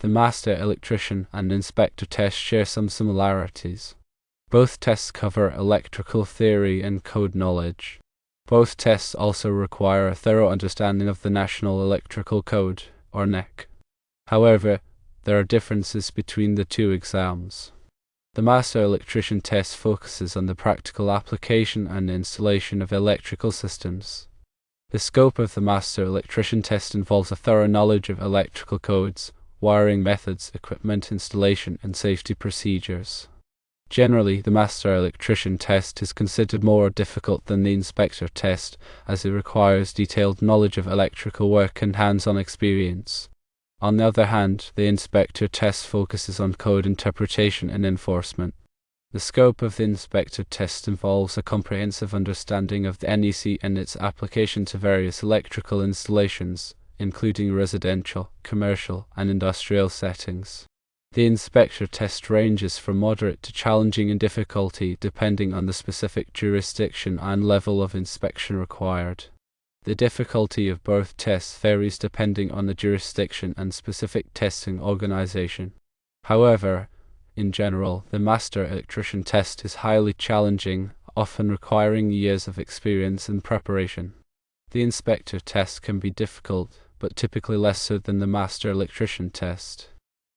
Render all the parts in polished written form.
The Master Electrician and Inspector test share some similarities. Both tests cover electrical theory and code knowledge. Both tests also require a thorough understanding of the National Electrical Code, or NEC. However, there are differences between the two exams. The Master Electrician test focuses on the practical application and installation of electrical systems. The scope of the Master Electrician test involves a thorough knowledge of electrical codes, wiring methods, equipment installation, and safety procedures. Generally, the Master Electrician test is considered more difficult than the Inspector test, as it requires detailed knowledge of electrical work and hands-on experience. On the other hand, the Inspector test focuses on code interpretation and enforcement. The scope of the Inspector test involves a comprehensive understanding of the NEC and its application to various electrical installations, including residential, commercial, and industrial settings. The Inspector test ranges from moderate to challenging in difficulty depending on the specific jurisdiction and level of inspection required. The difficulty of both tests varies depending on the jurisdiction and specific testing organization. However, in general, the Master Electrician test is highly challenging, often requiring years of experience and preparation. The Inspector test can be difficult, but typically less so than the Master Electrician test.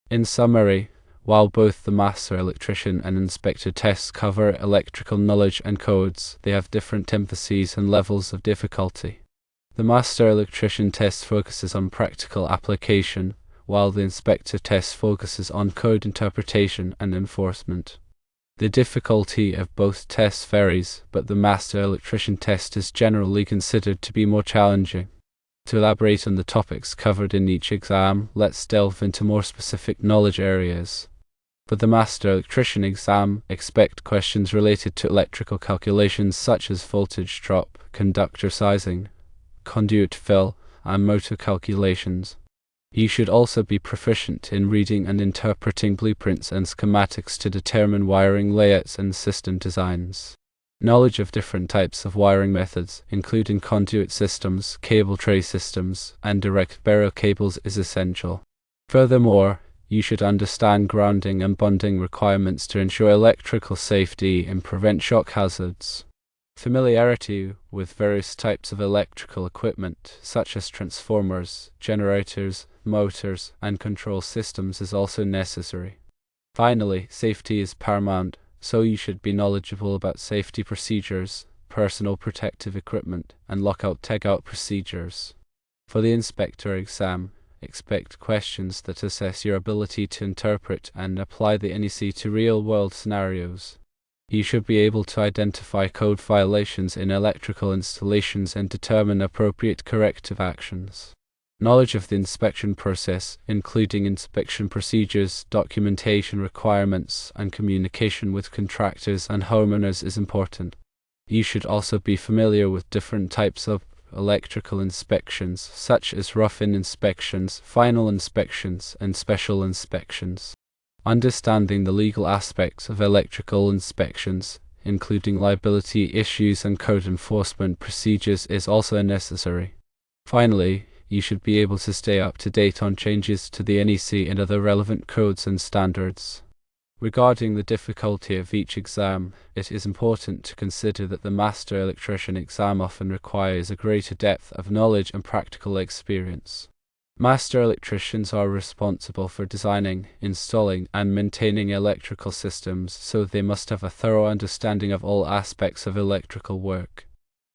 In summary, while both the Master Electrician and Inspector tests cover electrical knowledge and codes, they have different emphases and levels of difficulty. The Master Electrician test focuses on practical application, while the Inspector test focuses on code interpretation and enforcement. The difficulty of both tests varies, but the Master Electrician test is generally considered to be more challenging. To elaborate on the topics covered in each exam, let's delve into more specific knowledge areas. For the Master Electrician exam, expect questions related to electrical calculations such as voltage drop, conductor sizing, conduit fill, and motor calculations. You should also be proficient in reading and interpreting blueprints and schematics to determine wiring layouts and system designs. Knowledge of different types of wiring methods, including conduit systems, cable tray systems, and direct burial cables is essential. Furthermore, you should understand grounding and bonding requirements to ensure electrical safety and prevent shock hazards. Familiarity with various types of electrical equipment, such as transformers, generators, motors, and control systems is also necessary. Finally, safety is paramount, so you should be knowledgeable about safety procedures, personal protective equipment, and lockout-tagout procedures. For the Inspector exam, expect questions that assess your ability to interpret and apply the NEC to real-world scenarios. You should be able to identify code violations in electrical installations and determine appropriate corrective actions. Knowledge of the inspection process, including inspection procedures, documentation requirements, and communication with contractors and homeowners is important. You should also be familiar with different types of electrical inspections, such as rough-in inspections, final inspections, and special inspections. Understanding the legal aspects of electrical inspections, including liability issues and code enforcement procedures, is also necessary. Finally, you should be able to stay up to date on changes to the NEC and other relevant codes and standards. Regarding the difficulty of each exam, it is important to consider that the Master Electrician exam often requires a greater depth of knowledge and practical experience. Master electricians are responsible for designing, installing, and maintaining electrical systems, so they must have a thorough understanding of all aspects of electrical work.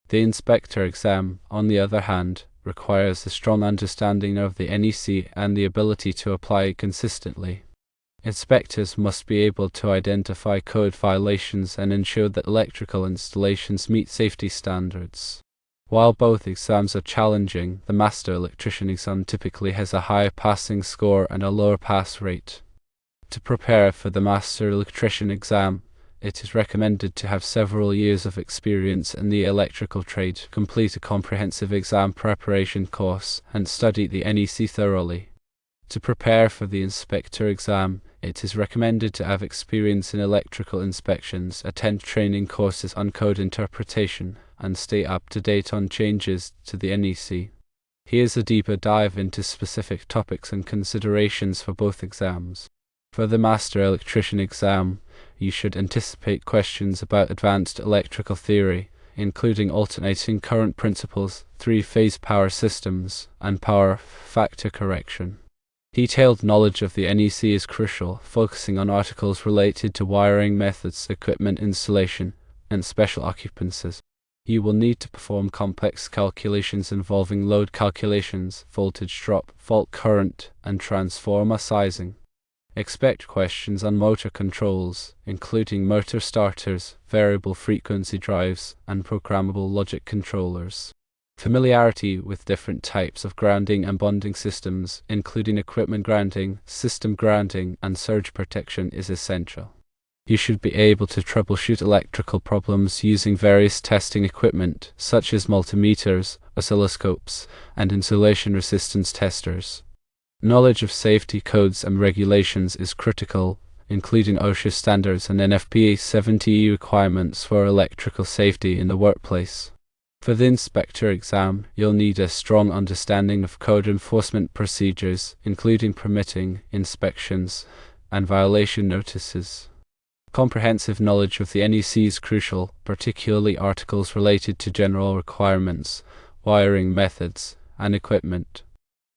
The Inspector exam, on the other hand, requires a strong understanding of the NEC and the ability to apply it consistently. Inspectors must be able to identify code violations and ensure that electrical installations meet safety standards. While both exams are challenging, the Master Electrician exam typically has a higher passing score and a lower pass rate. To prepare for the Master Electrician exam, it is recommended to have several years of experience in the electrical trade, complete a comprehensive exam preparation course, and study the NEC thoroughly. To prepare for the Inspector exam, it is recommended to have experience in electrical inspections, attend training courses on code interpretation, and stay up to date on changes to the NEC. Here's a deeper dive into specific topics and considerations for both exams. For the Master Electrician exam, you should anticipate questions about advanced electrical theory, including alternating current principles, three-phase power systems, and power factor correction. Detailed knowledge of the NEC is crucial, focusing on articles related to wiring methods, equipment installation, and special occupancies. You will need to perform complex calculations involving load calculations, voltage drop, fault current, and transformer sizing. Expect questions on motor controls, including motor starters, variable frequency drives, and programmable logic controllers. Familiarity with different types of grounding and bonding systems, including equipment grounding, system grounding, and surge protection, is essential. You should be able to troubleshoot electrical problems using various testing equipment, such as multimeters, oscilloscopes, and insulation resistance testers. Knowledge of safety codes and regulations is critical, including OSHA standards and NFPA 70 requirements for electrical safety in the workplace. For the inspector exam, you'll need a strong understanding of code enforcement procedures, including permitting, inspections, and violation notices. Comprehensive knowledge of the NEC is crucial, particularly articles related to general requirements, wiring methods, and equipment.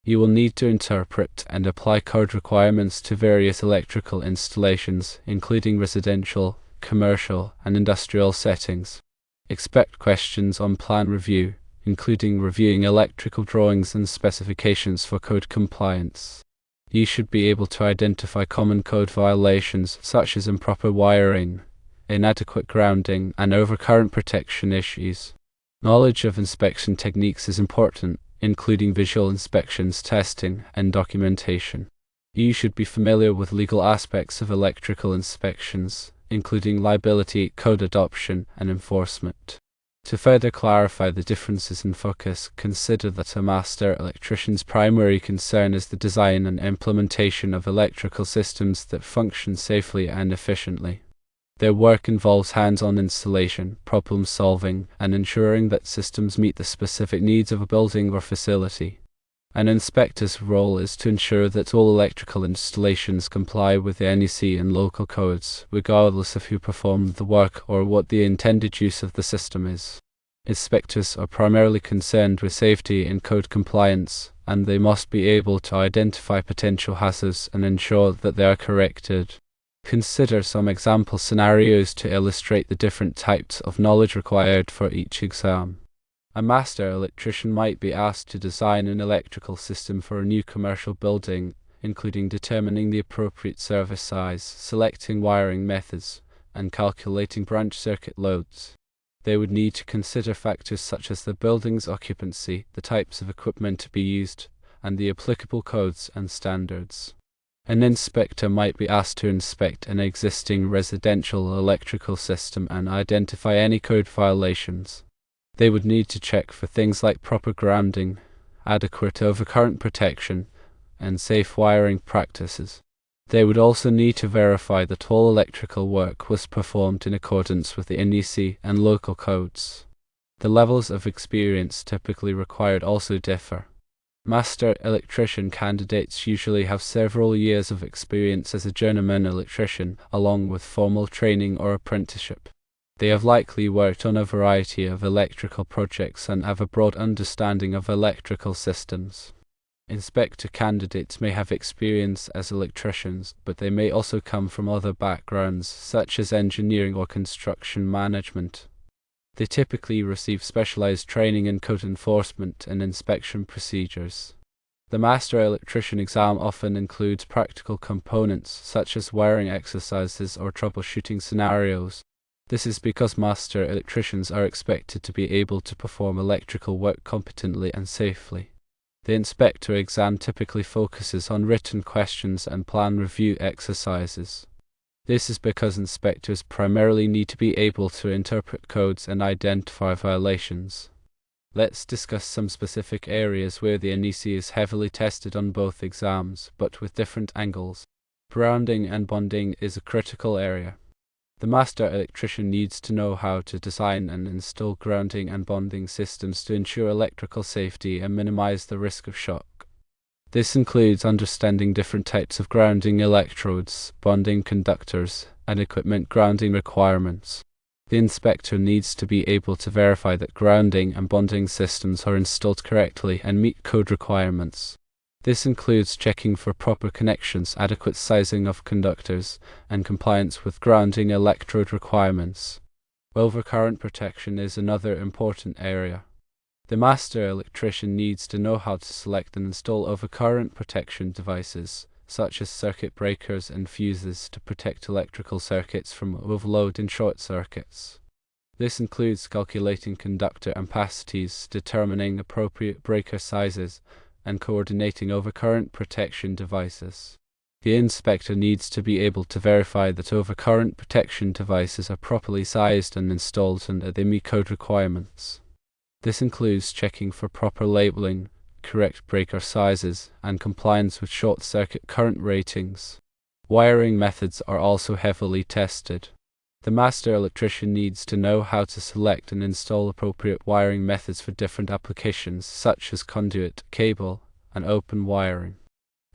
You will need to interpret and apply code requirements to various electrical installations, including residential, commercial, and industrial settings. Expect questions on plan review, including reviewing electrical drawings and specifications for code compliance. You should be able to identify common code violations such as improper wiring, inadequate grounding, and overcurrent protection issues. Knowledge of inspection techniques is important, including visual inspections, testing, and documentation. You should be familiar with legal aspects of electrical inspections, including liability, code adoption, and enforcement. To further clarify the differences in focus, consider that a master electrician's primary concern is the design and implementation of electrical systems that function safely and efficiently. Their work involves hands-on installation, problem solving, and ensuring that systems meet the specific needs of a building or facility. An inspector's role is to ensure that all electrical installations comply with the NEC and local codes, regardless of who performed the work or what the intended use of the system is. Inspectors are primarily concerned with safety and code compliance, and they must be able to identify potential hazards and ensure that they are corrected. Consider some example scenarios to illustrate the different types of knowledge required for each exam. A master electrician might be asked to design an electrical system for a new commercial building, including determining the appropriate service size, selecting wiring methods, and calculating branch circuit loads. They would need to consider factors such as the building's occupancy, the types of equipment to be used, and the applicable codes and standards. An inspector might be asked to inspect an existing residential electrical system and identify any code violations. They would need to check for things like proper grounding, adequate overcurrent protection, and safe wiring practices. They would also need to verify that all electrical work was performed in accordance with the NEC and local codes. The levels of experience typically required also differ. Master electrician candidates usually have several years of experience as a journeyman electrician, along with formal training or apprenticeship. They have likely worked on a variety of electrical projects and have a broad understanding of electrical systems. Inspector candidates may have experience as electricians, but they may also come from other backgrounds, such as engineering or construction management. They typically receive specialized training in code enforcement and inspection procedures. The Master Electrician exam often includes practical components, such as wiring exercises or troubleshooting scenarios. This is because master electricians are expected to be able to perform electrical work competently and safely. The inspector exam typically focuses on written questions and plan review exercises. This is because inspectors primarily need to be able to interpret codes and identify violations. Let's discuss some specific areas where the NEC is heavily tested on both exams, but with different angles. Grounding and bonding is a critical area. The master electrician needs to know how to design and install grounding and bonding systems to ensure electrical safety and minimize the risk of shock. This includes understanding different types of grounding electrodes, bonding conductors, and equipment grounding requirements. The inspector needs to be able to verify that grounding and bonding systems are installed correctly and meet code requirements. This includes checking for proper connections, adequate sizing of conductors, and compliance with grounding electrode requirements. Overcurrent protection is another important area. The master electrician needs to know how to select and install overcurrent protection devices, such as circuit breakers and fuses, to protect electrical circuits from overload and short circuits. This includes calculating conductor ampacities, determining appropriate breaker sizes, and coordinating overcurrent protection devices. The inspector needs to be able to verify that overcurrent protection devices are properly sized and installed and that they meet code requirements. This includes checking for proper labeling, correct breaker sizes, and compliance with short-circuit current ratings. Wiring methods are also heavily tested. The master electrician needs to know how to select and install appropriate wiring methods for different applications, such as conduit, cable, and open wiring.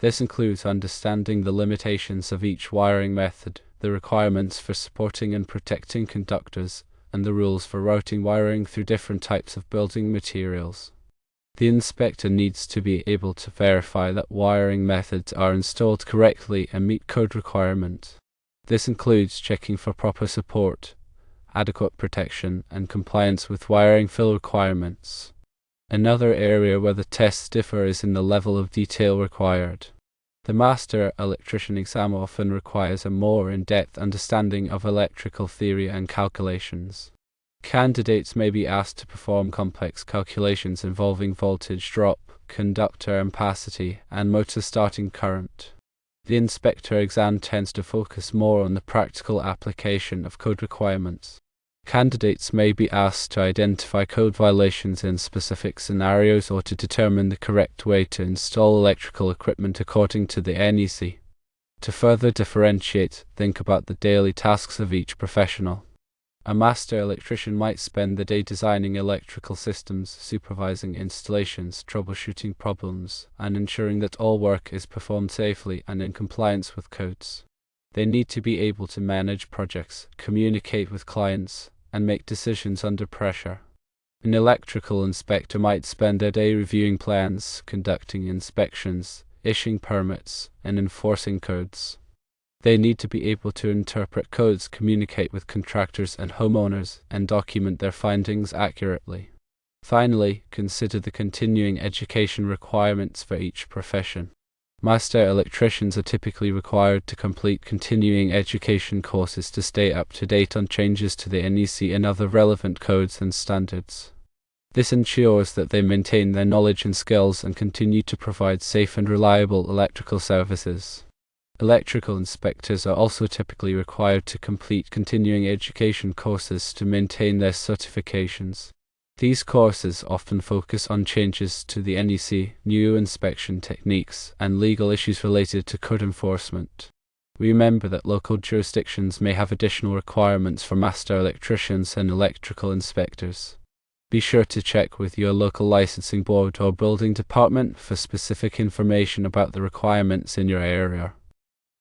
This includes understanding the limitations of each wiring method, the requirements for supporting and protecting conductors, and the rules for routing wiring through different types of building materials. The inspector needs to be able to verify that wiring methods are installed correctly and meet code requirements. This includes checking for proper support, adequate protection, and compliance with wiring fill requirements. Another area where the tests differ is in the level of detail required. The master electrician exam often requires a more in-depth understanding of electrical theory and calculations. Candidates may be asked to perform complex calculations involving voltage drop, conductor ampacity, and motor starting current. The inspector exam tends to focus more on the practical application of code requirements. Candidates may be asked to identify code violations in specific scenarios or to determine the correct way to install electrical equipment according to the NEC. To further differentiate, think about the daily tasks of each professional. A master electrician might spend the day designing electrical systems, supervising installations, troubleshooting problems, and ensuring that all work is performed safely and in compliance with codes. They need to be able to manage projects, communicate with clients, and make decisions under pressure. An electrical inspector might spend their day reviewing plans, conducting inspections, issuing permits, and enforcing codes. They need to be able to interpret codes, communicate with contractors and homeowners, and document their findings accurately. Finally, consider the continuing education requirements for each profession. Master electricians are typically required to complete continuing education courses to stay up to date on changes to the NEC and other relevant codes and standards. This ensures that they maintain their knowledge and skills and continue to provide safe and reliable electrical services. Electrical inspectors are also typically required to complete continuing education courses to maintain their certifications. These courses often focus on changes to the NEC, new inspection techniques, and legal issues related to code enforcement. Remember that local jurisdictions may have additional requirements for master electricians and electrical inspectors. Be sure to check with your local licensing board or building department for specific information about the requirements in your area.